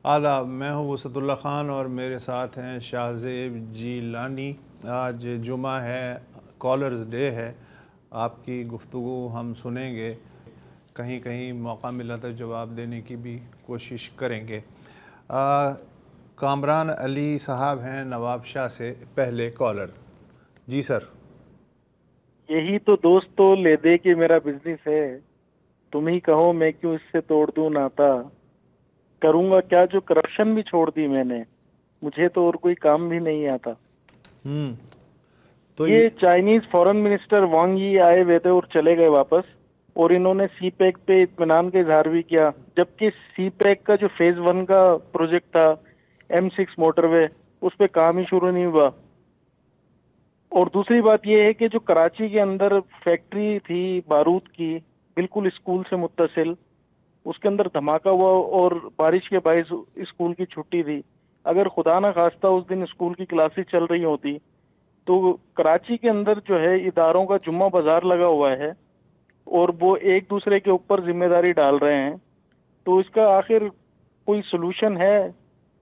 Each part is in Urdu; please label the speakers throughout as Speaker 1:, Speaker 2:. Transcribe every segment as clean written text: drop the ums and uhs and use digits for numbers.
Speaker 1: آداب، میں ہوں وسعت اللہ خان اور میرے ساتھ ہیں شاہزیب جیلانی۔ آج جمعہ ہے، کالرز ڈے ہے۔ آپ کی گفتگو ہم سنیں گے، کہیں کہیں موقع ملا تو جواب دینے کی بھی کوشش کریں گے۔ کامران علی صاحب ہیں نواب شاہ سے پہلے کالر۔ جی سر۔
Speaker 2: یہی تو دوست تو لے دے کہ میرا بزنس ہے، تم ہی کہو میں کیوں اس سے توڑ دوں ناتا، کروں گا کیا جو کرپشن بھی چھوڑ دی میں نے، مجھے تو اور کوئی کام بھی نہیں آتا۔
Speaker 1: تو
Speaker 2: یہ چائنیز فورن منسٹر وانگ یی آئے ہوئے تھے اور چلے گئے واپس، اور انہوں نے سی پیک پہ اطمینان کا اظہار بھی کیا، جبکہ سی پیک کا جو فیز 1 کا پروجیکٹ تھا M6 موٹر وے، اس پہ کام ہی شروع نہیں ہوا۔ اور دوسری بات یہ ہے کہ جو کراچی کے اندر فیکٹری تھی بارود کی، بالکل اسکول سے متصل، اس کے اندر دھماکہ ہوا اور بارش کے باعث اسکول کی چھٹی تھی۔ اگر خدا نہ خواستہ اس دن اسکول کی کلاسز چل رہی ہوتی تو کراچی کے اندر جو ہے اداروں کا جمعہ بازار لگا ہوا ہے اور وہ ایک دوسرے کے اوپر ذمہ داری ڈال رہے ہیں، تو اس کا آخر کوئی سلوشن ہے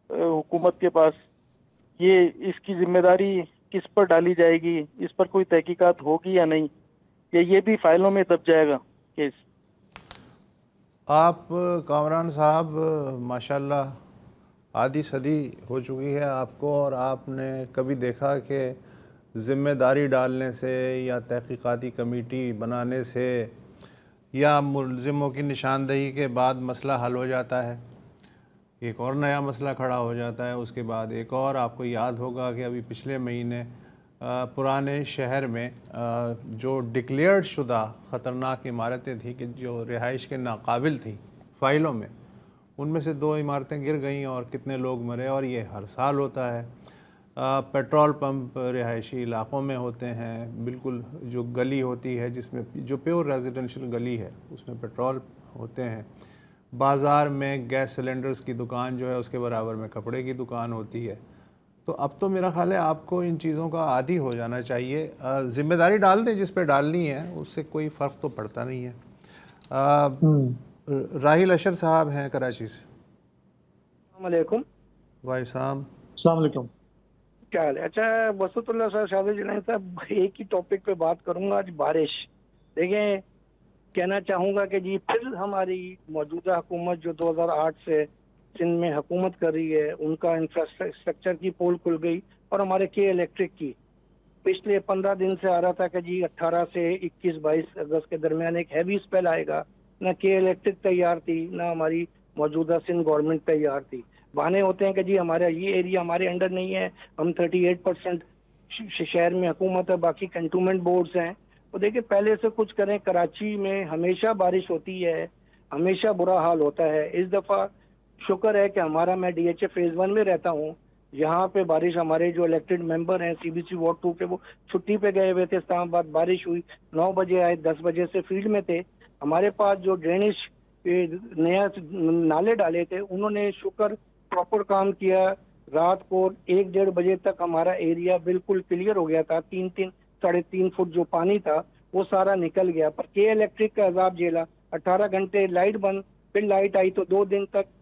Speaker 2: حکومت کے پاس؟ یہ اس کی ذمہ داری کس پر ڈالی جائے گی؟ اس پر کوئی تحقیقات ہوگی یا نہیں، یا یہ بھی فائلوں میں دب جائے گا کیس؟
Speaker 1: آپ کامران صاحب ماشاءاللہ آدھی صدی ہو چکی ہے آپ کو، اور آپ نے کبھی دیکھا کہ ذمہ داری ڈالنے سے یا تحقیقاتی کمیٹی بنانے سے یا ملزموں کی نشاندہی کے بعد مسئلہ حل ہو جاتا ہے؟ ایک اور نیا مسئلہ کھڑا ہو جاتا ہے، اس کے بعد ایک اور۔ آپ کو یاد ہوگا کہ ابھی پچھلے مہینے پرانے شہر میں جو ڈکلیئرڈ شدہ خطرناک عمارتیں تھیں کہ جو رہائش کے ناقابل تھیں فائلوں میں، ان میں سے 2 عمارتیں گر گئیں اور کتنے لوگ مرے، اور یہ ہر سال ہوتا ہے۔ پیٹرول پمپ رہائشی علاقوں میں ہوتے ہیں، بالکل جو گلی ہوتی ہے جس میں جو پیور ریزیڈنشل گلی ہے اس میں پیٹرول ہوتے ہیں۔ بازار میں گیس سلنڈرز کی دکان جو ہے اس کے برابر میں کپڑے کی دکان ہوتی ہے۔ تو اب تو میرا خیال ہے آپ کو ان چیزوں کا عادی ہو جانا چاہیے۔ ذمہ داری ڈال دیں جس پہ ڈالنی ہے، اس سے کوئی فرق تو پڑتا نہیں ہے۔ راحیل اشر صاحب ہیں کراچی سے۔
Speaker 2: السلام علیکم۔
Speaker 1: بھائی صاحب
Speaker 3: السلام علیکم۔
Speaker 2: کیا حال ہے؟ اچھا وسط اللہ صاحب، شاہد جنید صاحب، ایک ہی ٹاپک پہ بات کروں گا، آج بارش۔ دیکھیں، کہنا چاہوں گا کہ جی پھر ہماری موجودہ حکومت جو 2008 سے سندھ میں حکومت کر رہی ہے، ان کا انفراسٹرکچر کی پول کھل گئی، اور ہمارے کے الیکٹرک کی پچھلے 15 دن سے آ رہا تھا کہ جی 18 سے 21-22 اگست کے درمیان ایک ہیوی اسپیل آئے گا۔ نہ کے الیکٹرک تیار تھی، نہ ہماری موجودہ سندھ گورنمنٹ تیار تھی۔ بہانے ہوتے ہیں کہ جی ہمارا یہ ایریا ہمارے انڈر نہیں ہے، ہم 38% شہر میں حکومت ہے، باقی کنٹونمنٹ بورڈز ہیں۔ تو دیکھیں پہلے سے کچھ کریں، کراچی میں ہمیشہ بارش ہوتی ہے، ہمیشہ برا حال ہوتا ہے۔ اس دفعہ شکر ہے کہ ہمارا، میں ڈی ایچ اے فیز 1 میں رہتا ہوں، یہاں پہ بارش، ہمارے جو الیکٹڈ ممبر ہیں سی بی سی وارڈ 2 کے، وہ چھٹی پہ گئے ہوئے تھے اسلام آباد، بارش ہوئی، 9 بجے آئے، 10 بجے سے فیلڈ میں تھے۔ ہمارے پاس جو ڈرینیج نیا نالے ڈالے تھے، انہوں نے شکر پراپر کام کیا۔ رات کو 1-1.5 بجے تک ہمارا ایریا بالکل کلیئر ہو گیا تھا، 3-3.5 فٹ جو پانی تھا وہ سارا نکل گیا۔ پر کے الیکٹرک کا عذاب جھیلا، 18 گھنٹے لائٹ بند، پھر لائٹ آئی تو 2 دن تک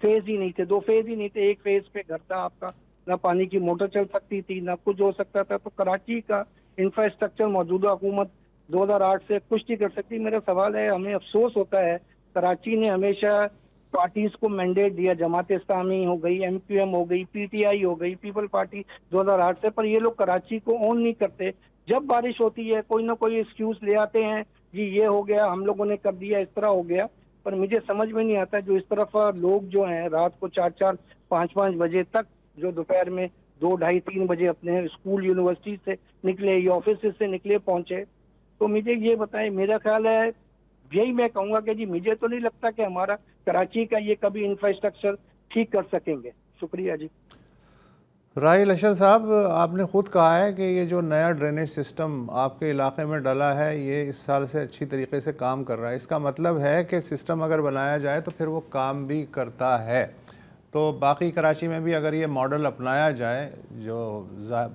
Speaker 2: فیز ہی نہیں تھے، 2 فیز ہی نہیں تھے، ایک فیز پہ گھر تھا آپ کا، نہ پانی کی موٹر چل سکتی تھی، نہ کچھ ہو سکتا تھا۔ تو کراچی کا انفراسٹرکچر موجودہ حکومت 2008 سے کچھ نہیں کر سکتی۔ میرا سوال ہے، ہمیں افسوس ہوتا ہے، کراچی نے ہمیشہ پارٹیز کو مینڈیٹ دیا، جماعت اسلامی ہو گئی، MQM ہو گئی، PTI ہو گئی، پیپل پارٹی 2008 سے، پر یہ لوگ کراچی کو اون نہیں کرتے۔ جب بارش ہوتی ہے کوئی نہ کوئی ایکسکیوز لے آتے ہیں، جی یہ ہو گیا، ہم لوگوں نے کر دیا، اس طرح ہو گیا۔ پر مجھے سمجھ میں نہیں آتا، جو اس طرف لوگ جو ہیں رات کو 4-4 5-5 بجے تک، جو دوپہر میں 2, 2:30, 3 بجے اپنے اسکول یونیورسٹی سے نکلے یا آفس سے نکلے پہنچے، تو مجھے یہ بتائیں، میرا خیال ہے یہی میں کہوں گا کہ جی مجھے تو نہیں لگتا کہ ہمارا کراچی کا یہ کبھی انفراسٹرکچر ٹھیک کر سکیں گے۔ شکریہ جی۔
Speaker 1: راحیل اشر صاحب، آپ نے خود کہا ہے کہ یہ جو نیا ڈرینیج سسٹم آپ کے علاقے میں ڈلا ہے یہ اس سال سے اچھی طریقے سے کام کر رہا ہے، اس کا مطلب ہے کہ سسٹم اگر بنایا جائے تو پھر وہ کام بھی کرتا ہے۔ تو باقی کراچی میں بھی اگر یہ ماڈل اپنایا جائے، جو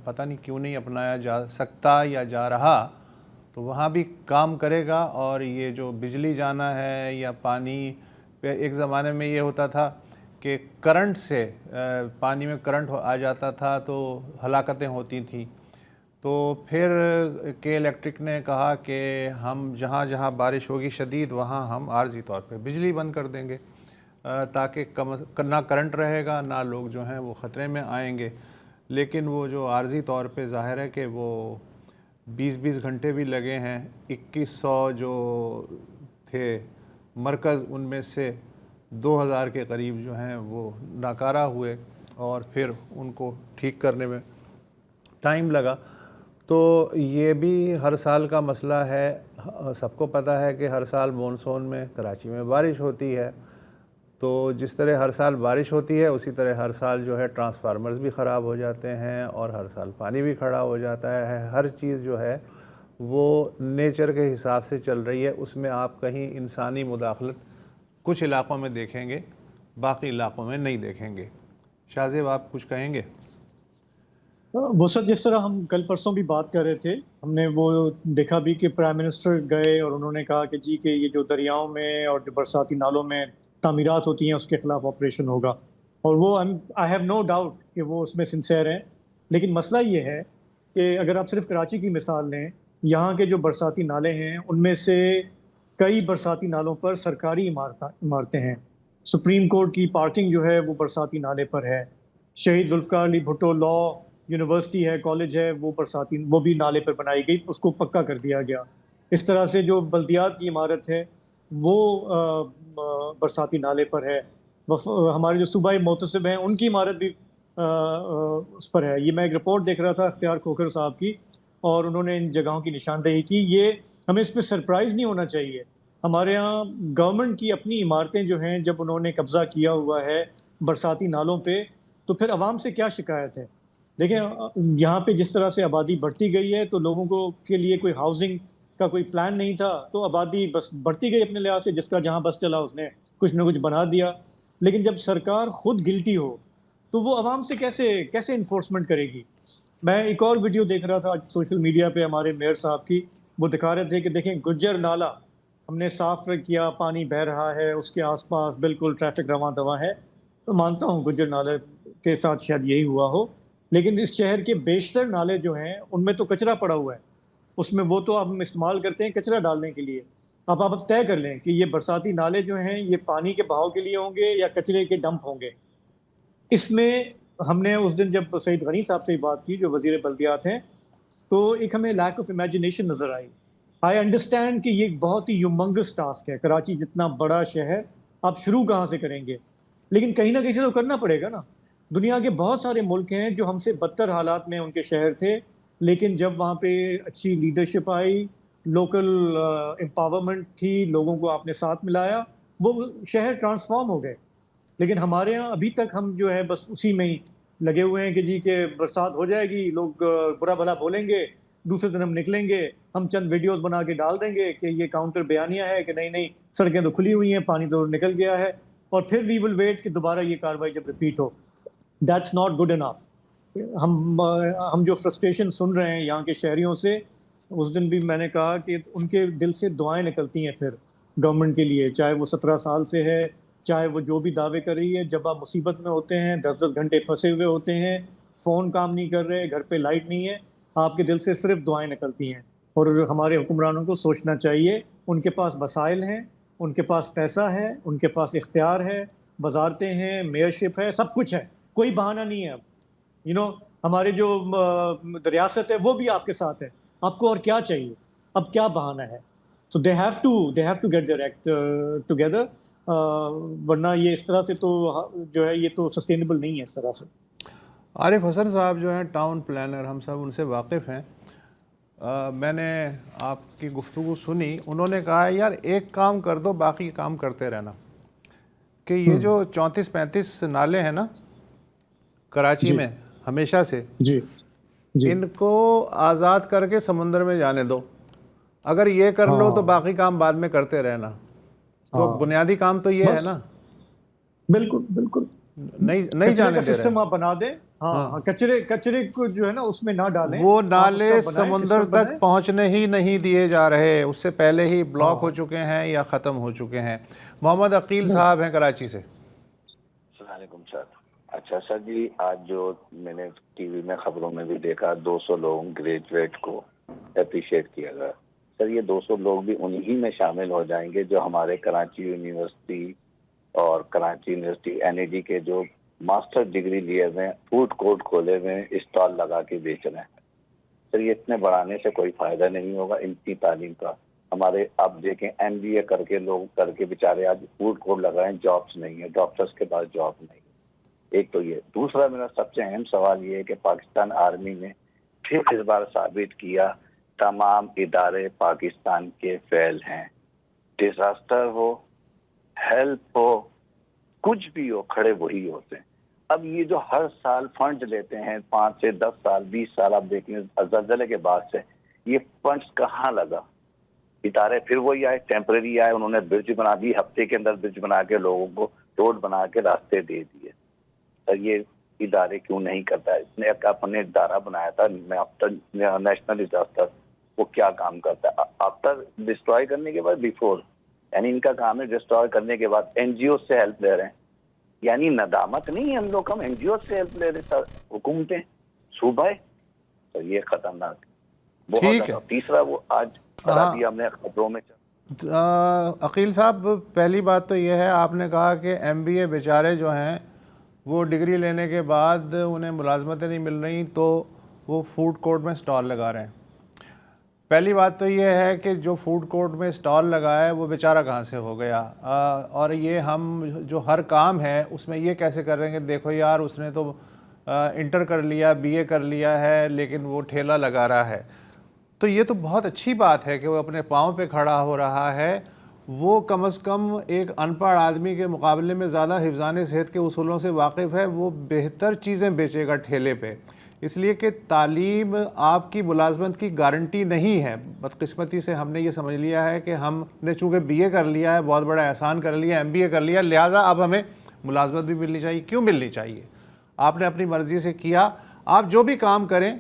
Speaker 1: پتہ نہیں کیوں نہیں اپنایا جا سکتا یا جا رہا، تو وہاں بھی کام کرے گا۔ اور یہ جو بجلی جانا ہے یا پانی، ایک زمانے میں یہ ہوتا تھا کہ کرنٹ سے پانی میں کرنٹ آ جاتا تھا تو ہلاکتیں ہوتی تھیں. تو پھر کے الیکٹرک نے کہا کہ ہم جہاں جہاں بارش ہوگی شدید وہاں ہم عارضی طور پہ بجلی بند کر دیں گے تاکہ نہ کرنٹ رہے گا نہ لوگ جو ہیں وہ خطرے میں آئیں گے. لیکن وہ جو عارضی طور پہ ظاہر ہے کہ وہ 20 گھنٹے بھی لگے ہیں. 2100 جو تھے مرکز ان میں سے 2000 کے قریب جو ہیں وہ ناکارہ ہوئے اور پھر ان کو ٹھیک کرنے میں ٹائم لگا. تو یہ بھی ہر سال کا مسئلہ ہے. سب کو پتہ ہے کہ ہر سال مونسون میں کراچی میں بارش ہوتی ہے. تو جس طرح ہر سال بارش ہوتی ہے اسی طرح ہر سال جو ہے ٹرانسفارمرز بھی خراب ہو جاتے ہیں اور ہر سال پانی بھی کھڑا ہو جاتا ہے. ہر چیز جو ہے وہ نیچر کے حساب سے چل رہی ہے. اس میں آپ کہیں انسانی مداخلت کچھ علاقوں میں دیکھیں گے, باقی علاقوں میں نہیں دیکھیں گے. شاہ زیب آپ کچھ کہیں گے؟
Speaker 3: وہ سر جس طرح ہم کل پرسوں بھی بات کر رہے تھے, ہم نے وہ دیکھا بھی کہ پرائم منسٹر گئے اور انہوں نے کہا کہ جی کہ یہ جو دریاؤں میں اور جو برساتی نالوں میں تعمیرات ہوتی ہیں اس کے خلاف آپریشن ہوگا, اور وہ آئی ہیو نو ڈاؤٹ کہ وہ اس میں سنسیئر ہیں. لیکن مسئلہ یہ ہے کہ اگر آپ صرف کراچی کی مثال لیں, یہاں کے جو برساتی نالے ہیں ان میں سے کئی برساتی نالوں پر سرکاری عمارتیں ہیں. سپریم کورٹ کی پارکنگ جو ہے وہ برساتی نالے پر ہے. شہید ذوالفقار علی بھٹو لا یونیورسٹی ہے, کالج ہے, وہ بھی نالے پر بنائی گئی, اس کو پکا کر دیا گیا. اس طرح سے جو بلدیات کی عمارت ہے وہ برساتی نالے پر ہے. ہمارے جو صوبائی محتسب ہیں ان کی عمارت بھی اس پر ہے. یہ میں ایک رپورٹ دیکھ رہا تھا اختیار کھوکھر صاحب کی, اور انہوں نے ان جگہوں کی نشاندہی کی. یہ ہمیں اس پہ سرپرائز نہیں ہونا چاہیے. ہمارے ہاں گورنمنٹ کی اپنی عمارتیں جو ہیں جب انہوں نے قبضہ کیا ہوا ہے برساتی نالوں پہ, تو پھر عوام سے کیا شکایت ہے؟ دیکھیں یہاں پہ جس طرح سے آبادی بڑھتی گئی ہے تو لوگوں کو کے لیے کوئی ہاؤسنگ کا کوئی پلان نہیں تھا, تو آبادی بس بڑھتی گئی اپنے لحاظ سے, جس کا جہاں بس چلا اس نے کچھ نہ کچھ بنا دیا. لیکن جب سرکار خود گلٹی ہو تو وہ عوام سے کیسے انفورسمنٹ کرے گی؟ میں ایک اور ویڈیو دیکھ رہا تھا سوشل میڈیا پہ ہمارے میئر صاحب کی, وہ دکھا رہے تھے کہ دیکھیں گجر نالا ہم نے صاف کیا, پانی بہہ رہا ہے, اس کے آس پاس بالکل ٹریفک رواں دواں ہے. تو مانتا ہوں گجر نالے کے ساتھ شاید یہی ہوا ہو, لیکن اس شہر کے بیشتر نالے جو ہیں ان میں تو کچرا پڑا ہوا ہے. اس میں وہ تو اب ہم استعمال کرتے ہیں کچرا ڈالنے کے لیے. اب آپ طے کر لیں کہ یہ برساتی نالے جو ہیں یہ پانی کے بہاؤ کے لیے ہوں گے یا کچرے کے ڈمپ ہوں گے. اس میں ہم نے اس دن جب سعید غنی صاحب سے بات کی جو وزیر بلدیات ہیں, تو ایک ہمیں لیک آف امیجنیشن نظر آئی. آئی انڈرسٹینڈ کہ یہ ایک بہت ہی یومنگس ٹاسک ہے, کراچی جتنا بڑا شہر, آپ شروع کہاں سے کریں گے؟ لیکن کہیں نہ کہیں سے تو کرنا پڑے گا نا. دنیا کے بہت سارے ملک ہیں جو ہم سے بدتر حالات میں ان کے شہر تھے, لیکن جب وہاں پہ اچھی لیڈرشپ آئی, لوکل امپاورمنٹ تھی, لوگوں کو آپ نے ساتھ ملایا, وہ شہر ٹرانسفارم ہو گئے. لیکن ہمارے ہاں ابھی تک ہم جو ہے بس اسی میں ہی لگے ہوئے ہیں کہ جی کہ برسات ہو جائے گی, لوگ برا بھلا بولیں گے, دوسرے دن ہم نکلیں گے, ہم چند ویڈیوز بنا کے ڈال دیں گے کہ یہ کاؤنٹر بیانیہ ہے کہ نہیں سڑکیں تو کھلی ہوئی ہیں, پانی تو نکل گیا ہے, اور پھر وی ول ویٹ کہ دوبارہ یہ کاروائی جب repeat who. That's not good enough. ہم جو فرسٹریشن سن رہے ہیں یہاں کے شہریوں سے, اس دن بھی میں نے کہا کہ ان کے دل سے دعائیں نکلتی ہیں پھر گورنمنٹ کے لیے, چاہے وہ 17 سال سے ہے, چاہے وہ جو بھی دعوے کر رہی ہے. جب آپ مصیبت میں ہوتے ہیں, 10 گھنٹے پھنسے ہوئے ہوتے ہیں, فون کام نہیں کر رہے, گھر پہ لائٹ نہیں ہے, آپ کے دل سے صرف دعائیں نکلتی ہیں. اور ہمارے حکمرانوں کو سوچنا چاہیے, ان کے پاس وسائل ہیں, ان کے پاس پیسہ ہے, ان کے پاس اختیار ہے, وزارتیں ہیں, میئرشپ ہے, سب کچھ ہے, کوئی بہانہ نہیں ہے. اب ہمارے جو ریاست ہے وہ بھی آپ کے ساتھ ہے, آپ کو اور کیا چاہیے؟ اب کیا بہانہ ہے؟ So they have to get their act together, ورنہ یہ اس طرح سے تو جو ہے یہ تو سسٹینیبل نہیں ہے اس طرح سے.
Speaker 1: عارف حسن صاحب جو ہیں ٹاؤن پلانر, ہم سب ان سے واقف ہیں. میں نے آپ کی گفتگو سنی, انہوں نے کہا یار ایک کام کر دو, باقی کام کرتے رہنا. کہ یہ جو 34-35 نالے ہیں نا کراچی میں ہمیشہ سے, ان کو آزاد کر کے سمندر میں جانے دو. اگر یہ کر لو تو باقی کام بعد میں کرتے رہنا. تو بنیادی کام تو یہ ہے نا.
Speaker 3: بالکل
Speaker 1: نہیں جانے دے رہے.
Speaker 3: سسٹم آپ بنا دیں, ہاں کچرے کو جو ہے نا اس میں نہ ڈالیں.
Speaker 1: وہ نالے سمندر تک پہنچنے ہی نہیں دیے جا رہے, اس سے پہلے ہی بلاک ہو چکے ہیں یا ختم ہو چکے ہیں. محمد عقیل صاحب ہیں کراچی سے.
Speaker 4: السلام وعلیکم سر. اچھا سر جی، آج جو میں نے ٹی وی میں خبروں میں بھی دیکھا 200 لوگ گریجویٹ کو اپریشیٹ کیا گیا. سر یہ 200 لوگ بھی انہی میں شامل ہو جائیں گے جو ہمارے کراچی یونیورسٹی اور کراچی یونیورسٹی NAD کے جو ماسٹر ڈگری لیے ہوئے ہیں، فوڈ کورٹ کھولے ہوئے ہیں، اسٹال لگا کے بیچ رہے ہیں. سر یہ اتنے بڑھانے سے کوئی فائدہ نہیں ہوگا ان کی تعلیم کا. ہمارے آپ دیکھیں MBA کر کے لوگ کر کے بیچارے آج فوڈ کورٹ لگائیں، جابس نہیں ہے، ڈاکٹرس کے پاس جاب نہیں. ایک تو یہ. دوسرا میرا سب سے اہم سوال یہ ہے کہ پاکستان آرمی نے پھر اس بار ثابت کیا تمام ادارے پاکستان کے فیل ہیں. ڈیزاسٹر ہو، ہیلپ ہو، کچھ بھی ہو، کھڑے وہی ہوتے ہیں. اب یہ جو ہر سال فنڈ لیتے ہیں 5 سے 10 سال 20 سال، آپ دیکھیں زلزلے کے بعد سے یہ فنڈز کہاں لگا؟ ادارے پھر وہی آئے، ٹیمپریری آئے، انہوں نے برج بنا دی، ہفتے کے اندر برج بنا کے لوگوں کو روڈ بنا کے راستے دے دیے. سر یہ ادارے کیوں نہیں کرتا ہے؟ اس نے اپنے ادارہ بنایا تھا نیشنل ڈیزاسٹر، وہ کیا کام کرتا ہے؟ آفٹر ڈسٹروائے کرنے کے بعد بیفور، یعنی ان کا کام ہے ڈسٹروائے کرنے کے بعد NGO سے ہیلپ لے رہے ہیں. یعنی ندامت نہیں ہے ہم لوگ، ہم NGO سے ہیلپ لے رہے ہیں سر، حکومتیں صوبہ. تو یہ خطرناک بہت
Speaker 1: ٹھیک ہے.
Speaker 4: زیادہ. تیسرا وہ آج بھی ہم نے خبروں میں
Speaker 1: عقیل صاحب، پہلی بات تو یہ ہے، آپ نے کہا کہ MBA بیچارے جو ہیں وہ ڈگری لینے کے بعد انہیں ملازمتیں نہیں مل رہی تو وہ فوڈ کورٹ میں سٹال لگا رہے ہیں. پہلی بات تو یہ ہے کہ جو فوڈ کورٹ میں سٹال لگا ہے وہ بیچارہ کہاں سے ہو گیا، اور یہ ہم جو ہر کام ہے اس میں یہ کیسے کر رہے ہیں کہ دیکھو یار اس نے تو انٹر کر لیا، BA کر لیا ہے، لیکن وہ ٹھیلا لگا رہا ہے. تو یہ تو بہت اچھی بات ہے کہ وہ اپنے پاؤں پہ کھڑا ہو رہا ہے. وہ کم از کم ایک ان پڑھ آدمی کے مقابلے میں زیادہ حفظان صحت کے اصولوں سے واقف ہے. وہ بہتر چیزیں بیچے گا ٹھیلے پہ، اس لیے کہ تعلیم آپ کی ملازمت کی گارنٹی نہیں ہے. بدقسمتی سے ہم نے یہ سمجھ لیا ہے کہ ہم نے چونکہ BA کر لیا ہے، بہت بڑا احسان کر لیا، MBA کر لیا، لہٰذا اب ہمیں ملازمت بھی ملنی چاہیے. کیوں ملنی چاہیے؟ آپ نے اپنی مرضی سے کیا. آپ جو بھی کام کریں،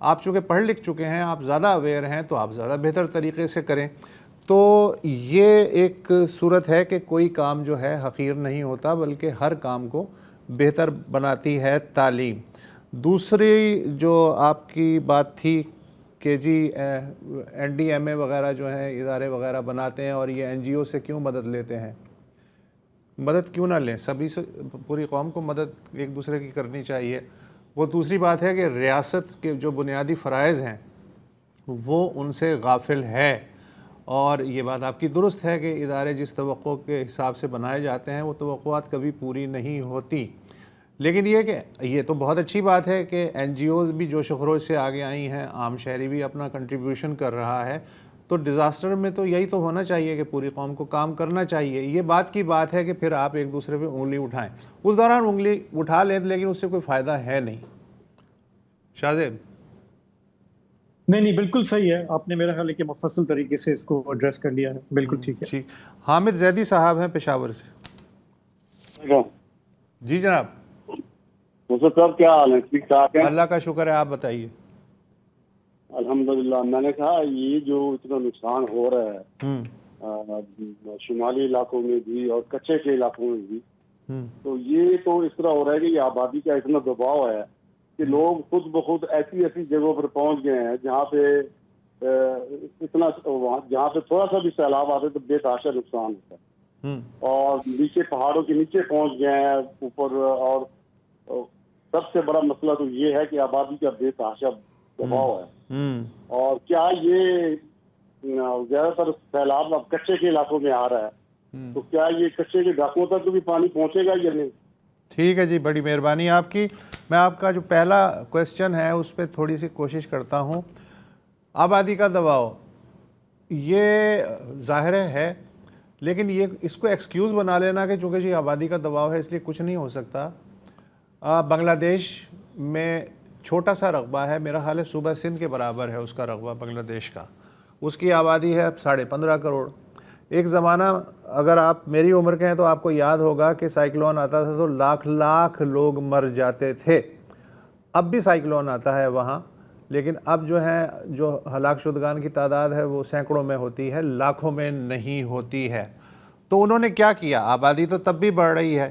Speaker 1: آپ چونکہ پڑھ لکھ چکے ہیں، آپ زیادہ اویئر ہیں، تو آپ زیادہ بہتر طریقے سے کریں. تو یہ ایک صورت ہے کہ کوئی کام جو ہے حقیر نہیں ہوتا، بلکہ ہر کام کو بہتر بناتی ہے تعلیم. دوسری جو آپ کی بات تھی کہ جی NDMA وغیرہ جو ہیں ادارے وغیرہ بناتے ہیں اور یہ NGO سے کیوں مدد لیتے ہیں. مدد کیوں نہ لیں؟ سبھی سے، پوری قوم کو مدد ایک دوسرے کی کرنی چاہیے. وہ دوسری بات ہے کہ ریاست کے جو بنیادی فرائض ہیں وہ ان سے غافل ہے. اور یہ بات آپ کی درست ہے کہ ادارے جس توقع کے حساب سے بنائے جاتے ہیں وہ توقعات کبھی پوری نہیں ہوتی. لیکن یہ کہ یہ تو بہت اچھی بات ہے کہ NGOز بھی جوش و خروش سے آگے آئی ہیں، عام شہری بھی اپنا کنٹریبیوشن کر رہا ہے. تو ڈیزاسٹر میں تو یہی تو ہونا چاہیے کہ پوری قوم کو کام کرنا چاہیے. یہ بات کی بات ہے کہ پھر آپ ایک دوسرے پہ انگلی اٹھائیں. اس دوران انگلی اٹھا لیں لیکن اس سے کوئی فائدہ ہے نہیں. شاہزیب؟
Speaker 3: نہیں بالکل صحیح ہے، آپ نے میرا خیال ہے کہ مفصل طریقے سے اس کو ایڈریس کر لیا ہے. بالکل ٹھیک ہے.
Speaker 1: ٹھیک. حامد زیدی صاحب ہیں پشاور سے. جی جناب.
Speaker 5: صاحب کیا حال ہے؟ ٹھیک ٹھاک ہے؟
Speaker 1: اللہ کا شکر ہے، آپ بتائیے.
Speaker 5: الحمدللہ. میں نے کہا یہ جو اتنا نقصان ہو رہا ہے شمالی علاقوں میں بھی اور کچے کے علاقوں میں بھی، تو یہ تو اس طرح ہو رہا ہے کہ یہ آبادی کا اتنا دباؤ ہے کہ لوگ خود بخود ایسی ایسی جگہوں پر پہنچ گئے ہیں جہاں پہ جہاں پہ تھوڑا سا بھی سیلاب آتے تو بے تحاشا نقصان ہوتا ہے. اور نیچے پہاڑوں کے نیچے پہنچ گئے ہیں اوپر. اور سب سے بڑا مسئلہ تو یہ ہے کہ آبادی کا بے تحاشا دباؤ ہے. اور کیا یہ زیادہ تر سیلاب اب کچے کے علاقوں میں آ رہا ہے، تو کیا یہ کچے کے علاقوں تک بھی پانی پہنچے گا یا نہیں؟
Speaker 1: ٹھیک ہے جی، بڑی مہربانی آپ کی. میں آپ کا جو پہلا کویسچن ہے اس پہ تھوڑی سی کوشش کرتا ہوں. آبادی کا دباؤ یہ ظاہر ہے، لیکن یہ اس کو ایکسکیوز بنا لینا کہ چونکہ جی آبادی کا دباؤ ہے اس لیے کچھ نہیں ہو سکتا. بنگلہ دیش میں چھوٹا سا رقبہ ہے، میرا خیال ہے صوبہ سندھ کے برابر ہے اس کا رقبہ بنگلہ دیش کا. اس کی آبادی ہے 15.5 کروڑ. ایک زمانہ اگر آپ میری عمر کے ہیں تو آپ کو یاد ہوگا کہ سائیکلون آتا تھا تو لاکھ لوگ مر جاتے تھے. اب بھی سائیکلون آتا ہے وہاں، لیکن اب جو ہے جو ہلاک شدگان کی تعداد ہے وہ سینکڑوں میں ہوتی ہے، لاکھوں میں نہیں ہوتی ہے. تو انہوں نے کیا کیا؟ آبادی تو تب بھی بڑھ رہی ہے،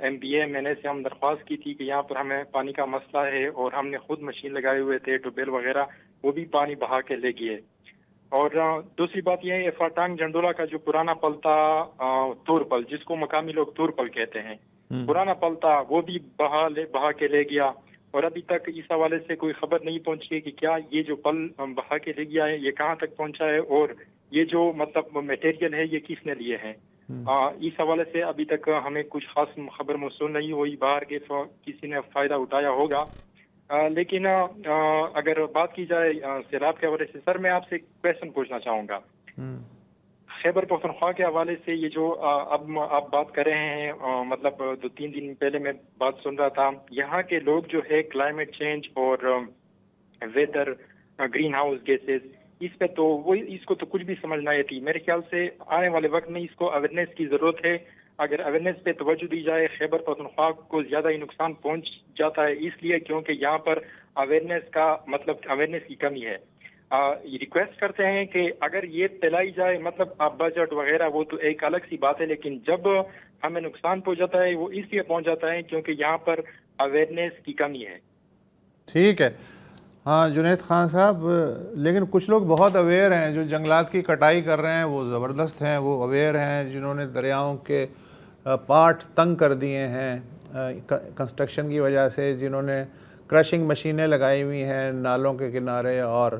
Speaker 6: MBA سے ہم درخواست کی تھی کہ یہاں پر ہمیں پانی کا مسئلہ ہے، اور ہم نے خود مشین لگائے ہوئے تھے، ٹیوب ویل وغیرہ، وہ بھی پانی بہا کے لے گئے. اور دوسری بات یہ ہے، فاٹانگ جنڈولا کا جو پرانا پل تھا، تور پل، جس کو مقامی لوگ تور پل کہتے ہیں، پرانا پل تھا، وہ بھی بہا کے لے گیا. اور ابھی تک اس حوالے سے کوئی خبر نہیں پہنچی ہے کہ کیا یہ جو پل بہا کے لے گیا ہے یہ کہاں تک پہنچا ہے، اور یہ جو مطلب میٹیریل ہے یہ کس نے لیے ہیں. اس حوالے سے ابھی تک ہمیں کچھ خاص خبر موصول نہیں ہوئی، باہر کے کسی نے فائدہ اٹھایا ہوگا. لیکن اگر بات کی جائے سیلاب کے حوالے سے، سر میں آپ سے ایک کویشچن پوچھنا چاہوں گا. خیبر پختونخوا کے حوالے سے یہ جو اب آپ بات کر رہے ہیں، مطلب 2-3 دن پہلے میں بات سن رہا تھا، یہاں کے لوگ جو ہے کلائمیٹ چینج اور ویدر، گرین ہاؤس گیسز، اس پہ تو وہ اس کو تو کچھ بھی سمجھ نہ آتی. میرے خیال سے آنے والے وقت میں اس کو اویئرنیس کی ضرورت ہے. اگر اویئرنیس پہ توجہ دی جائے، خیبر پختونخوا کو زیادہ ہی نقصان پہنچ جاتا ہے، اس لیے کیونکہ یہاں پر اویئرنیس کا مطلب اویئرنیس کی کمی ہے. ریکویسٹ کرتے ہیں کہ اگر یہ پھیلائی جائے، مطلب بجٹ وغیرہ وہ تو ایک الگ سی بات ہے، لیکن جب ہمیں نقصان پہنچ جاتا ہے وہ اس لیے پہنچ جاتا ہے کیونکہ یہاں پر اویئرنیس کی کمی ہے.
Speaker 1: ٹھیک ہے. ہاں جنید خان صاحب، لیکن کچھ لوگ بہت اویئر ہیں، جو جنگلات کی کٹائی کر رہے ہیں وہ زبردست ہیں، وہ اویئر ہیں، جنہوں نے دریاؤں کے پارٹ تنگ کر دیے ہیں کنسٹرکشن کی وجہ سے، جنہوں نے کرشنگ مشینیں لگائی ہوئی ہیں نالوں کے کنارے اور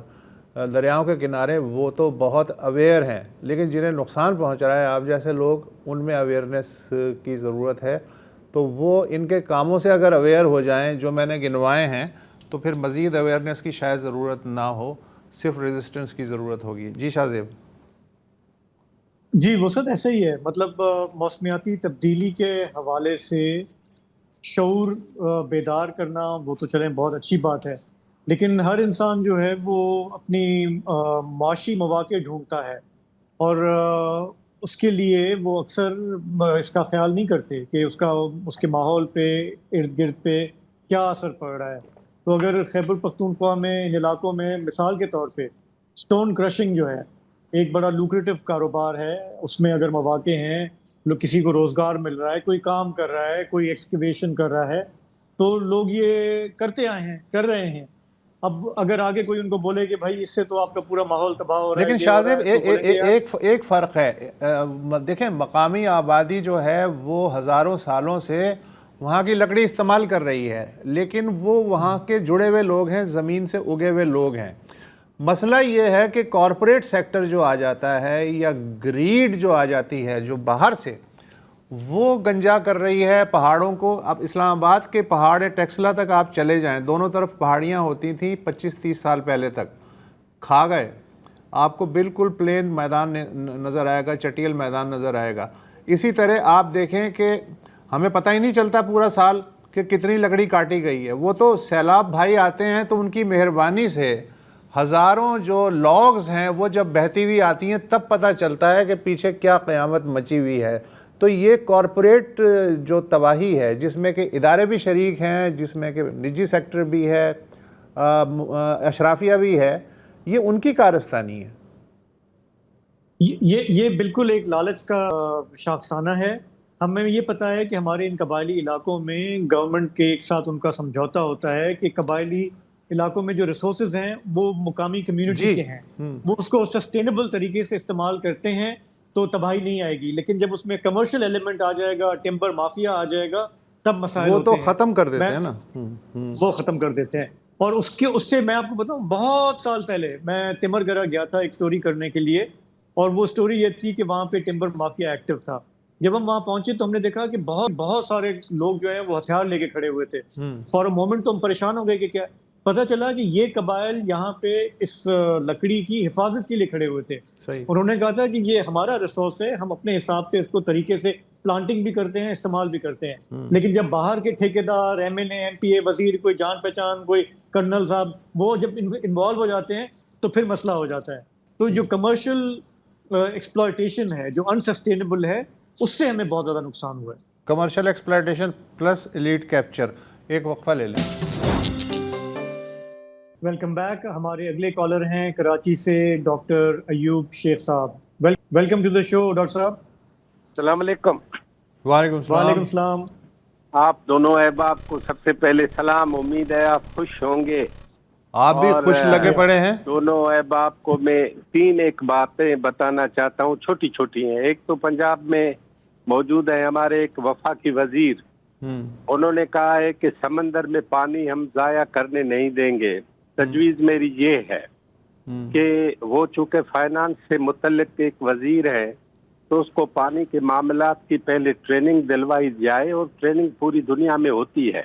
Speaker 1: دریاؤں کے کنارے، وہ تو بہت اویئر ہیں. لیکن جنہیں نقصان پہنچ رہا ہے، آپ جیسے لوگ، ان میں اویئرنیس کی ضرورت ہے. تو وہ ان کے کاموں سے اگر اویئر ہو جائیں جو میں نے گنوائے ہیں، تو پھر مزید اویئرنیس کی شاید ضرورت نہ ہو، صرف ریزسٹنس کی ضرورت ہوگی. جی شاہ زیب.
Speaker 3: جی وسعت ایسا ہی ہے، مطلب موسمیاتی تبدیلی کے حوالے سے شعور بیدار کرنا وہ تو چلیں بہت اچھی بات ہے، لیکن ہر انسان جو ہے وہ اپنی معاشی مواقع ڈھونڈتا ہے، اور اس کے لیے وہ اکثر اس کا خیال نہیں کرتے کہ اس کے ماحول پہ، ارد گرد پہ کیا اثر پڑ رہا ہے. تو اگر خیبر پختونخوا میں ان علاقوں میں مثال کے طور پہ سٹون کرشنگ جو ہے ایک بڑا لوکریٹو کاروبار ہے، اس میں اگر مواقع ہیں، لوگ کسی کو روزگار مل رہا ہے، کوئی کام کر رہا ہے، کوئی ایکسکیویشن کر رہا ہے، تو لوگ یہ کرتے آئے ہیں، کر رہے ہیں. اب اگر آگے کوئی ان کو بولے کہ بھائی اس سے تو آپ کا پورا ماحول تباہ ہو رہا ہے.
Speaker 1: لیکن شاہ زیب ایک فرق ہے. دیکھیں مقامی آبادی جو ہے وہ ہزاروں سالوں سے وہاں کی لکڑی استعمال کر رہی ہے، لیکن وہ وہاں کے جڑے ہوئے لوگ ہیں، زمین سے اگے ہوئے لوگ ہیں. مسئلہ یہ ہے کہ کارپوریٹ سیکٹر جو آ جاتا ہے یا گریڈ جو آ جاتی ہے جو باہر سے، وہ گنجا کر رہی ہے پہاڑوں کو. اب اسلام آباد کے پہاڑ ٹیکسلا تک آپ چلے جائیں، دونوں طرف پہاڑیاں ہوتی تھیں 25-30 سال پہلے تک، کھا گئے. آپ کو بالکل پلین میدان نظر آئے گا، چٹیل میدان نظر آئے گا. اسی طرح آپ دیکھیں کہ ہمیں پتہ ہی نہیں چلتا پورا سال کہ کتنی لکڑی کاٹی گئی ہے. وہ تو سیلاب بھائی آتے ہیں تو ان کی مہربانی سے ہزاروں جو لاگز ہیں وہ جب بہتی ہوئی آتی ہیں تب پتہ چلتا ہے کہ پیچھے کیا قیامت مچی ہوئی ہے. تو یہ کارپوریٹ جو تباہی ہے، جس میں کہ ادارے بھی شریک ہیں، جس میں کہ نجی سیکٹر بھی ہے، اشرافیہ بھی ہے، یہ ان کی کارستانی ہے.
Speaker 3: یہ بالکل ایک لالچ کا شاخسانہ ہے. ہمیں یہ پتہ ہے کہ ہمارے ان قبائلی علاقوں میں گورنمنٹ کے ایک ساتھ ان کا سمجھوتا ہوتا ہے کہ قبائلی علاقوں میں جو ریسورسز ہیں وہ مقامی کمیونٹی کے ہیں، وہ اس کو سسٹینیبل طریقے سے استعمال کرتے ہیں تو تباہی نہیں آئے گی. لیکن جب اس میں کمرشل ایلیمنٹ آ جائے گا، ٹمبر مافیا آ جائے گا، تب مسائل
Speaker 1: وہ
Speaker 3: ہوتے
Speaker 1: تو
Speaker 3: ہیں.
Speaker 1: ختم کر دیتے ہیں نا،
Speaker 3: وہ ختم کر دیتے ہیں. اور اس سے میں آپ کو بتاؤں، بہت سال پہلے میں تمر گرہ گیا تھا ایک سٹوری کرنے کے لیے، اور وہ سٹوری یہ تھی کہ وہاں پہ ٹمبر مافیا ایکٹیو تھا. جب ہم وہاں پہنچے تو ہم نے دیکھا کہ بہت سارے لوگ جو ہیں وہ ہتھیار لے کے کھڑے ہوئے تھے. فار اے مومنٹ تو ہم پریشان ہو گئے کہ کیا. پتہ چلا کہ یہ قبائل یہاں پہ اس لکڑی کی حفاظت کے لیے کھڑے ہوئے تھے. انہوں نے کہا تھا کہ یہ ہمارا ریسورس ہے، ہم اپنے حساب سے اس کو طریقے سے پلانٹنگ بھی کرتے ہیں، استعمال بھی کرتے ہیں. لیکن جب باہر کے ٹھیکیدار، MLA MP وزیر، کوئی جان پہچان، کوئی کرنل صاحب، وہ جب انوالو ہو جاتے ہیں تو پھر مسئلہ ہو جاتا ہے. تو جو کمرشل ایکسپلائٹیشن ہے، جو انسسٹینیبل ہے، اس سے ہمیں بہت زیادہ نقصان ہوا ہے.
Speaker 1: Commercial exploitation plus elite capture. ایک وقفہ لے لیں.
Speaker 3: Welcome back. ہمارے اگلے کالر ہیں کراچی سے ڈاکٹر ایوب شیخ صاحب. Welcome to the show doctor صاحب.
Speaker 7: السلام علیکم.
Speaker 1: وعلیکم السلام.
Speaker 3: وعلیکم السلام.
Speaker 7: آپ دونوں احباب کو سب سے پہلے سلام. امید ہے آپ خوش ہوں گے.
Speaker 1: آپ بھی خوش لگے پڑے ہیں.
Speaker 7: دونوں احباب کو میں ایک باتیں بتانا چاہتا ہوں, چھوٹی چھوٹی ہیں. ایک تو پنجاب میں موجود ہے ہمارے ایک وفاقی وزیر, انہوں نے کہا ہے کہ سمندر میں پانی ہم ضائع کرنے نہیں دیں گے. تجویز میری یہ ہے کہ وہ چونکہ فائنانس سے متعلق ایک وزیر ہے تو اس کو پانی کے معاملات کی پہلے ٹریننگ دلوائی جائے, اور ٹریننگ پوری دنیا میں ہوتی ہے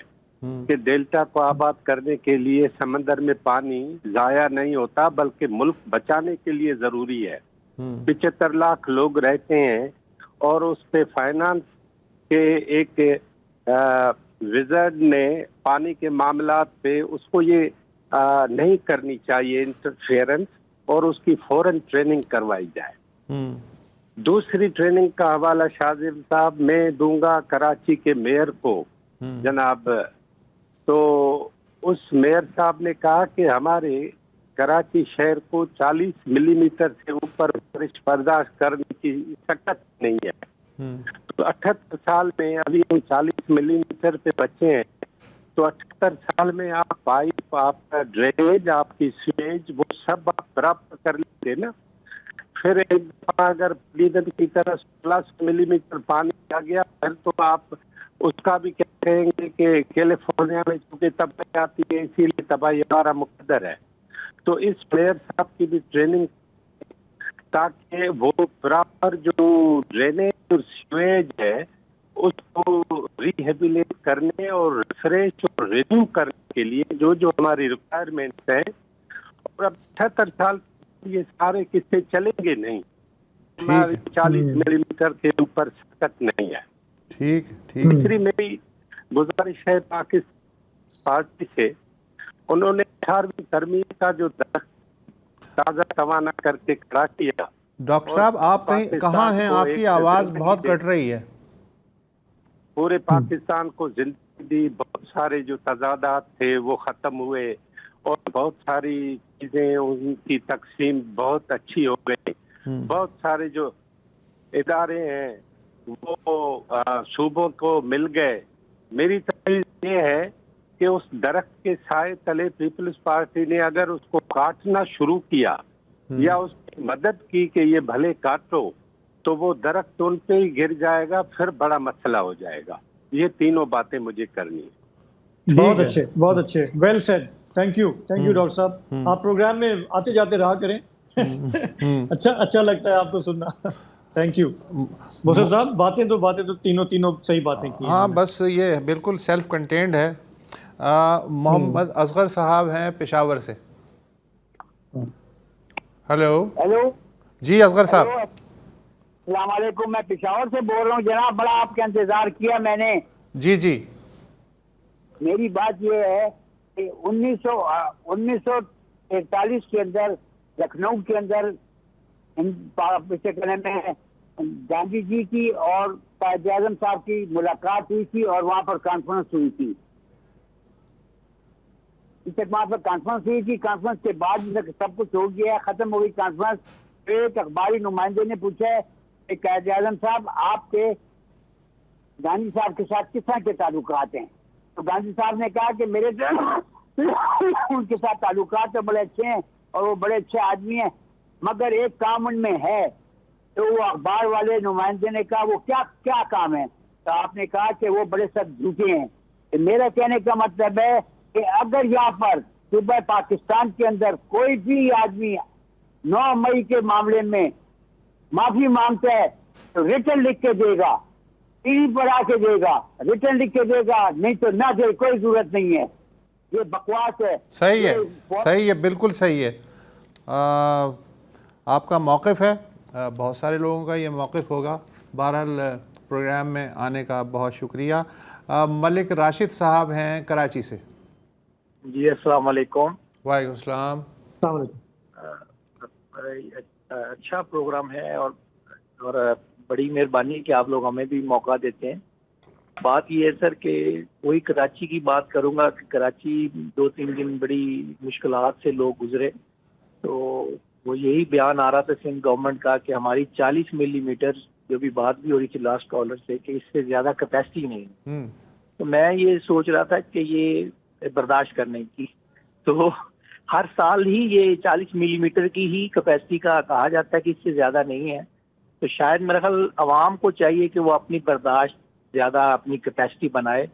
Speaker 7: کہ ڈیلٹا کو آباد کرنے کے لیے سمندر میں پانی ضائع نہیں ہوتا بلکہ ملک بچانے کے لیے ضروری ہے. 75 لاکھ لوگ رہتے ہیں اور اس پہ فائنانس کے ایک وزارت نے پانی کے معاملات پہ اس کو یہ نہیں کرنی چاہیے انٹرفیئرنس, اور اس کی فوراً ٹریننگ کروائی جائے. دوسری ٹریننگ کا حوالہ شاذب صاحب میں دوں گا کراچی کے میئر کو جناب. تو اس میئر صاحب نے کہا کہ ہمارے کراچی شہر کو 40 ملی میٹر سے اوپر بارش برداشت کرنے کی سکت نہیں ہے. تو 78 سال میں ابھی ہم 40 ملی میٹر پہ بچے ہیں, تو 78 سال میں آپ پائپ, آپ کا ڈرینیج, آپ کی سیویج, وہ سب آپ برابر کر لیتے نا. پھر ایک دفعہ اگر لیڈر کی طرح 16 ملی میٹر پانی آ گیا پھر تو آپ اس کا بھی کیا کہیں گے کہ کیلیفورنیا میں چونکہ تباہی آتی ہے اسی لیے تباہی ہمارا مقدر ہے. تو اس پلیئر صاحب کی بھی ٹریننگ تاکہ وہ پراپر جو ڈرینیج اور سیویج ہے اس کو ریہیبلیٹ کرنے اور ریفریش اور ریویو کرنے کے لیے جو ہماری ریکوائرمنٹس ہیں. اور اب 78 سال یہ سارے قصے چلیں گے نہیں, 40 ملی میٹر کے اوپر سکت نہیں ہے.
Speaker 1: ٹھیک.
Speaker 7: تیسری میری گزارش ہے پاکستان پارٹی سے, انہوں نے 18ویں ترمیم کا جو تازہ توانا کر کے کھڑا کیا.
Speaker 1: ڈاکٹر صاحب آپ کہاں ہیں؟ آپ کی آواز بہت کٹ رہی ہے.
Speaker 7: پورے پاکستان کو زندگی دی, بہت سارے جو تضادات تھے وہ ختم ہوئے اور بہت ساری چیزیں ان کی تقسیم بہت اچھی ہو گئی. بہت سارے جو ادارے ہیں وہ صوبوں کو مل گئے. میری تجویز یہ ہے کہ اس درخت کے سائے تلے پیپلز پارٹی نے اگر اس کو کاٹنا شروع کیا یا اس کی مدد کی کہ یہ بھلے کاٹو, تو وہ درخت ان پہ ہی گر جائے گا, پھر بڑا مسئلہ ہو جائے گا. یہ تینوں باتیں مجھے کرنی ہیں.
Speaker 3: بہت اچھے well said. Thank you doctor صاحب. آپ پروگرام میں آتے جاتے رہا کریں, اچھا لگتا ہے آپ کو سننا. تھینک یو بسر صاحب. باتیں تو تینوں صحیح باتیں کی.
Speaker 1: ہاں بس یہ بالکل سیلف کنٹینڈ ہے. محمد اصغر صاحب ہیں پشاور سے. ہیلو جی اصغر صاحب.
Speaker 8: السلام علیکم, میں پشاور سے بول رہا ہوں جناب. بڑا آپ کا انتظار کیا میں نے.
Speaker 1: جی
Speaker 8: میری بات یہ ہے کہ 1941 کے اندر لکھنؤ کے اندر میں گاندھی جی کی اور قائد اعظم صاحب کی ملاقات ہوئی تھی اور وہاں پر کانفرنس ہوئی تھی. وہاں پر کانفرنس ہوئی تھی. کانفرنس کے بعد سب کچھ ہو گیا, ختم ہو گئی کانفرنس. ایک اخباری نمائندے نے پوچھا کہ قائد اعظم صاحب آپ کے گاندھی صاحب کے ساتھ کس طرح کے تعلقات ہیں؟ تو گاندھی صاحب نے کہا کہ میرے ان کے ساتھ تعلقات تو بڑے اچھے ہیں اور وہ بڑے اچھے آدمی ہیں, مگر ایک کام ان میں ہے. تو وہ اخبار والے نمائندے نے کہا وہ کیا کام ہے؟ تو آپ نے کہا کہ وہ بڑے سب جھوٹے ہیں. میرا کہنے کا مطلب ہے کہ اگر یہاں پر صوبہ پاکستان کے اندر کوئی بھی آدمی 9 مئی کے معاملے میں معافی مانگتا ہے تو ریٹن لکھ کے دے گا, ٹی وی پر آ کے دے گا, ریٹن لکھ کے دے گا, نہیں تو نہ دے, کوئی ضرورت نہیں ہے. یہ بکواس ہے.
Speaker 1: صحیح ہے بالکل صحیح ہے. آپ کا موقف ہے, بہت سارے لوگوں کا یہ موقف ہوگا. بہرحال پروگرام میں آنے کا بہت شکریہ. ملک راشد صاحب ہیں کراچی سے.
Speaker 9: جی السلام علیکم.
Speaker 1: وعلیکم السلام.
Speaker 9: اچھا پروگرام ہے اور بڑی مہربانی کہ آپ لوگ ہمیں بھی موقع دیتے ہیں. بات یہ ہے سر کہ وہی کراچی کی بات کروں گا کہ کراچی 2-3 دن بڑی مشکلات سے لوگ گزرے. تو وہ یہی بیان آ رہا تھا سندھ گورنمنٹ کا کہ ہماری 40 ملی میٹر جو بھی بات بھی ہو رہی تھی لاسٹ کالر سے کہ اس سے زیادہ کیپیسٹی نہیں. تو میں یہ سوچ رہا تھا کہ یہ برداشت کرنے کی، تو ہر سال ہی یہ 40 ملی میٹر کی ہی کیپیسٹی کا کہا جاتا ہے کہ اس سے زیادہ نہیں ہے، تو شاید میرا خیال عوام کو چاہیے کہ وہ اپنی برداشت زیادہ اپنی کیپیسٹی بنائے،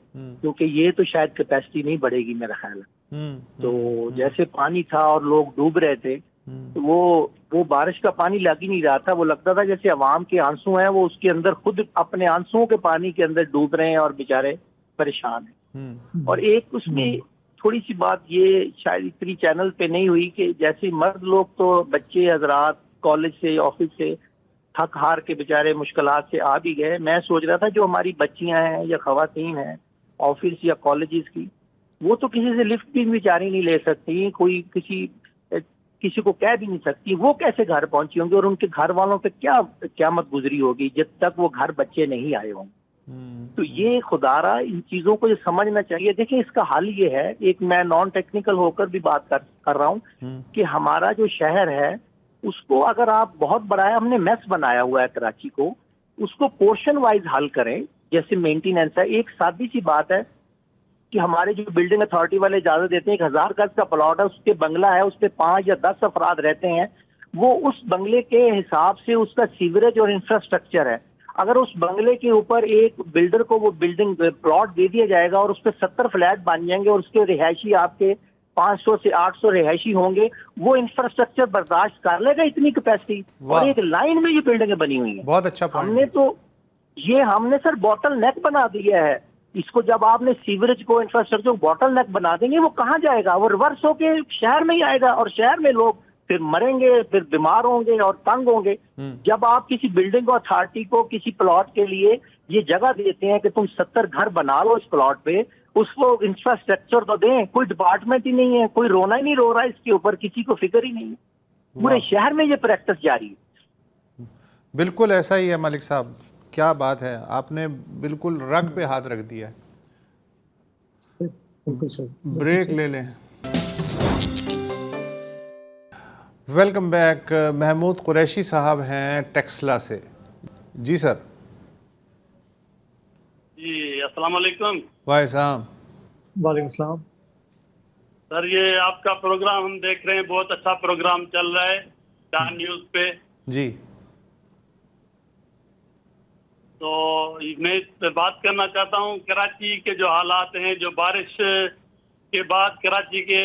Speaker 9: کیونکہ یہ تو شاید کیپیسٹی نہیں بڑھے گی میرا خیال ہے۔ تو جیسے پانی تھا اور لوگ ڈوب رہے تھے، تو وہ بارش کا پانی لگ ہی نہیں رہا تھا، وہ لگتا تھا جیسے عوام کے آنسو ہیں وہ اس کے اندر خود اپنے آنسوؤں کے پانی کے اندر ڈوب رہے ہیں اور بیچارے پریشان ہیں۔ اور ایک اس میں تھوڑی سی بات یہ شاید اتنی چینل پہ نہیں ہوئی کہ جیسے مرد لوگ تو بچے حضرات کالج سے آفس سے تھک ہار کے بیچارے مشکلات سے آ بھی گئے، میں سوچ رہا تھا جو ہماری بچیاں ہیں یا خواتین ہیں آفس یا کالجز کی، وہ تو کسی سے لفٹ بھی بیچاری نہیں لے سکتی، کوئی کسی کو کہہ بھی نہیں سکتی، وہ کیسے گھر پہنچی ہوں گی اور ان کے گھر والوں پہ کیا قیامت گزری ہوگی جب تک وہ گھر بچے نہیں آئے ہوں۔ تو یہ خدارا ان چیزوں کو یہ سمجھنا چاہیے۔ دیکھیں اس کا حل یہ ہے، ایک میں نان ٹیکنیکل ہو کر بھی بات کر رہا ہوں کہ ہمارا جو شہر ہے اس کو اگر آپ بہت بڑا ہے، ہم نے میس بنایا ہوا ہے کراچی کو، اس کو پورشن وائز حل کریں، جیسے مینٹیننس ہے۔ ایک سادی سی بات ہے کہ ہمارے جو بلڈنگ اتھارٹی والے اجازت دیتے ہیں 1000 گز کا پلاٹ ہے، اس کے بنگلہ ہے، اس پہ 5 یا 10 افراد رہتے ہیں، وہ اس بنگلے کے حساب سے اس کا سیوریج اور انفراسٹرکچر ہے۔ اگر اس بنگلے کے اوپر ایک بلڈر کو وہ بلڈنگ پلاٹ دے دیا جائے گا اور اس پہ 70 فلیٹ بن جائیں گے اور اس کے رہائشی آپ کے 500 سے 800 رہائشی ہوں گے، وہ انفراسٹرکچر برداشت کر لے گا اتنی کیپیسٹی، اور ایک لائن میں یہ بلڈنگیں بنی ہوئی ہیں۔
Speaker 1: بہت اچھا پوائنٹ۔
Speaker 9: ہم نے سر بوٹل نیک بنا دیا ہے اس کو، جب آپ نے سیوریج کو انفراسٹرکچر کو بوٹل نیک بنا دیں گے وہ کہاں جائے گا، وہ ریورس ہو کے شہر میں ہی آئے گا اور شہر میں لوگ پھر مریں گے، پھر بیمار ہوں گے اور تنگ ہوں گے۔ جب آپ کسی بلڈنگ اتھارٹی کو کسی پلاٹ کے لیے یہ جگہ دیتے ہیں کہ تم 70 گھر بنا لو اس پلاٹ پہ، اس کو انفراسٹرکچر تو دیں، کوئی ڈپارٹمنٹ ہی نہیں ہے، کوئی رونا ہی نہیں رو رہا ہے اس کے اوپر، کسی کو فکر ہی نہیں ہے، پورے شہر میں یہ پریکٹس جاری ہے۔
Speaker 1: بالکل ایسا ہی ہے ملک صاحب، کیا بات ہے، آپ نے بالکل رگ پہ ہاتھ رکھ دیا ہے۔ بریک لے لیں۔ Welcome back. محمود قریشی صاحب ہیں ٹیکسلا سے۔ جی سر۔
Speaker 10: جی السلام علیکم۔
Speaker 1: وعلیکم
Speaker 3: السلام۔
Speaker 10: سر یہ آپ کا پروگرام ہم دیکھ رہے ہیں، بہت اچھا پروگرام چل رہا ہے ڈان نیوز پہ۔
Speaker 1: جی
Speaker 10: تو میں اس پہ بات کرنا چاہتا ہوں، کراچی کے جو حالات ہیں، جو بارش کے بعد کراچی کے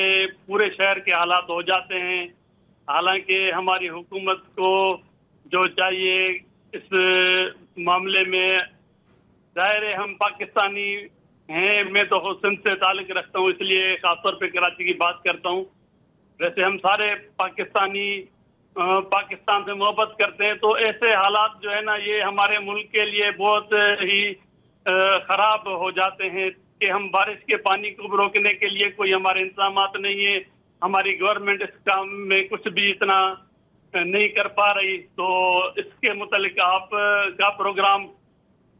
Speaker 10: پورے شہر کے حالات ہو جاتے ہیں، حالانکہ ہماری حکومت کو جو چاہیے اس معاملے میں، ظاہر ہے ہم پاکستانی ہیں، میں تو سندھ سے تعلق رکھتا ہوں اس لیے خاص طور پہ کراچی کی بات کرتا ہوں، ویسے ہم سارے پاکستانی پاکستان سے محبت کرتے ہیں، تو ایسے حالات جو ہے نا یہ ہمارے ملک کے لیے بہت ہی خراب ہو جاتے ہیں کہ ہم بارش کے پانی کو روکنے کے لیے کوئی ہمارے انتظامات نہیں ہیں، ہماری گورنمنٹ اس کام میں کچھ بھی اتنا نہیں کر پا رہی، تو اس کے متعلق آپ کا پروگرام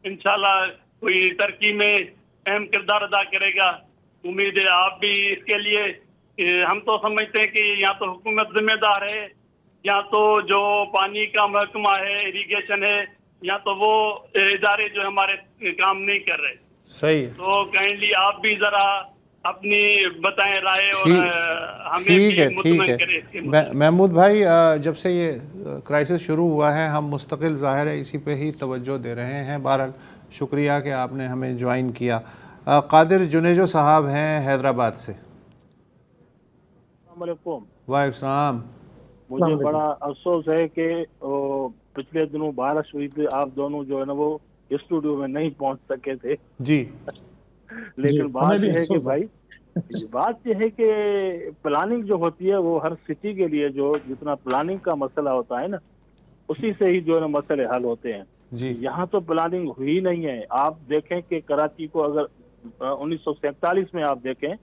Speaker 10: انشاءاللہ کوئی ترقی میں اہم کردار ادا کرے گا، امید ہے آپ بھی اس کے لیے۔ ہم تو سمجھتے ہیں کہ یا تو حکومت ذمہ دار ہے، یا تو جو پانی کا محکمہ ہے، اریگیشن ہے، یا تو وہ ادارے جو ہمارے کام نہیں کر رہے۔
Speaker 1: صحیح۔
Speaker 10: تو کائنڈلی آپ بھی ذرا اپنی بتائیں رائے اور ہمیں بھی مطمئن کریں۔
Speaker 1: محمود بھائی، جب سے یہ کرائسس شروع ہوا ہے ہم مستقل ظاہر ہے اسی پہ ہی توجہ دے رہے ہیں، بہرحال شکریہ کہ آپ نے ہمیں جوائن کیا۔ قادر جنیجو صاحب ہیں حیدرآباد سے۔
Speaker 11: السلام علیکم۔
Speaker 1: وعلیکم السلام۔
Speaker 11: مجھے بڑا افسوس ہے کہ پچھلے دنوں بارش ہوئی تھی، آپ دونوں جو ہے نا وہ اسٹوڈیو میں نہیں پہنچ سکے تھے۔
Speaker 1: جی
Speaker 11: لیکن بات یہ ہے کہ بھائی، بات یہ ہے کہ پلاننگ جو ہوتی ہے وہ ہر سٹی کے لیے جو جتنا پلاننگ کا مسئلہ ہوتا ہے نا اسی سے ہی جو ہے نا مسئلے حل ہوتے ہیں۔
Speaker 1: جی
Speaker 11: یہاں تو پلاننگ ہوئی نہیں ہے۔ آپ دیکھیں کہ کراچی کو اگر 1947 میں آپ دیکھیں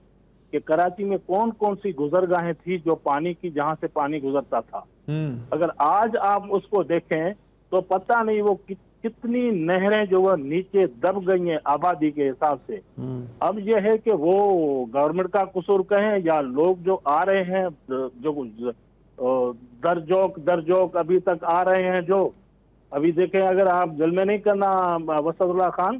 Speaker 11: کہ کراچی میں کون کون سی گزرگاہیں تھی جو پانی کی، جہاں سے پانی گزرتا تھا، اگر آج آپ اس کو دیکھیں تو پتہ نہیں وہ کتنی نہریں جو وہ نیچے دب گئی ہیں آبادی کے حساب سے۔ اب یہ ہے کہ وہ گورنمنٹ کا قصور کہیں یا لوگ جو آ رہے ہیں، جو درجوک ابھی تک آ رہے ہیں، جو ابھی دیکھیں، اگر آپ دل میں نہیں کرنا وسط اللہ خان،